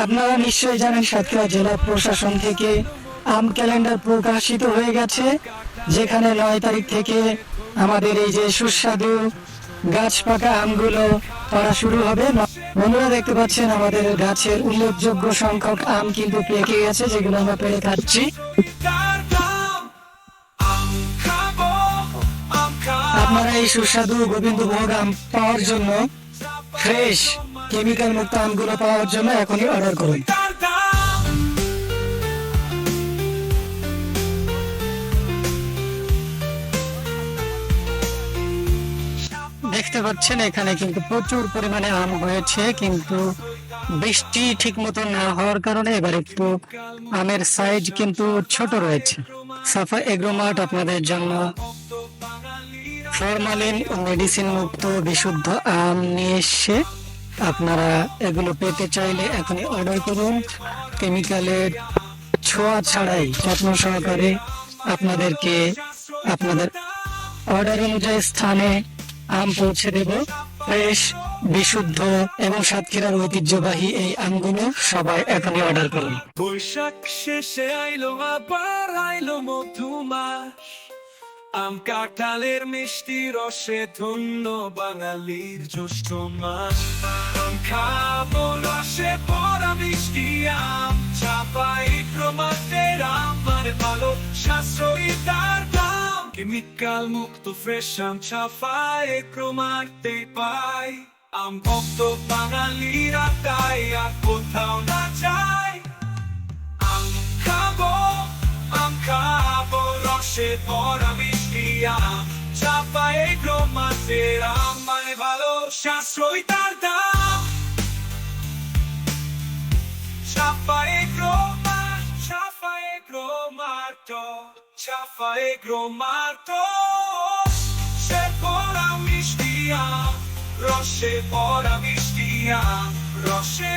আপনারা নিশ্চয়ই জানেন সাতক্ষীরা জেলা প্রশাসন থেকে আম ক্যালেন্ডার প্রকাশিত হয়ে গেছে, যেখানে 9 তারিখ থেকে আমাদের এই যে সুস্বাদু গাছ পাকা আমগুলো পাড়া শুরু হবে। বন্ধুরা দেখতে পাচ্ছেন আমাদের গাছের উল্লেখযোগ্য সংখ্যক আম কিন্তু পেকে গেছে, যেগুলো আমরা পেরে খাচ্ছি। আপনারা এই সুস্বাদু গোবিন্দভোগ আম পাওয়ার জন্য, ফ্রেশ কেমিক্যাল মুক্ত আমগুলো পাওয়ার জন্য এখনই অর্ডার করুন। দেখতে পাচ্ছেন এখানে কিন্তু প্রচুর পরিমাণে আম হয়েছে, কিন্তু বৃষ্টি ঠিক মতো না হওয়ার কারণে এবার একটু আমের সাইজ কিন্তু ছোট রয়েছে। সাফা এগ্রোমার্ট আপনাদের জন্য ফরমালিন ও মেডিসিন মুক্ত বিশুদ্ধ আম নিয়ে এসছে। আপনারা এগুলো পেতে চাইলে এখনই অর্ডার করুন। কেমিক্যালের ছোঁয়া ছাড়াই যত্ন সহকারে আপনাদেরকে আপনাদের অর্ডার অনুযায়ী স্থানে আম পৌঁছে দেব। ফ্রেশ, বিশুদ্ধ এবং সাতক্ষীরার ঐতিহ্যবাহী এই আমগুলো সবাই এখনই অর্ডার করুন। বৈশাখ শেষে আইলো আবার আইলো মধুমাস, আম কাঁঠালের মিষ্টি রসে ধন্য বাঙালির জ্যৈষ্ঠ মাস। আম খাবো রসে ভরা মিষ্টি আম, চাপাই প্রমাদের আমার ভালো সাশ্রয়ী তার দাম। কেমিক্যাল মুক্ত ফ্রেশ আম চাপাই প্রমাতে পাই, আম ভক্ত বাঙালিরা তাই আর কোথাও না যায়। আম খাবো রসে ভরা মিষ্টি আম, চাপাই প্রমাদের আমার ভালো সাশ্রয়ী তার দাম। চাপাই গ্রোমাটো সে ভরা মিষ্টি আম, রসে ভরা মিষ্টি আম, রসে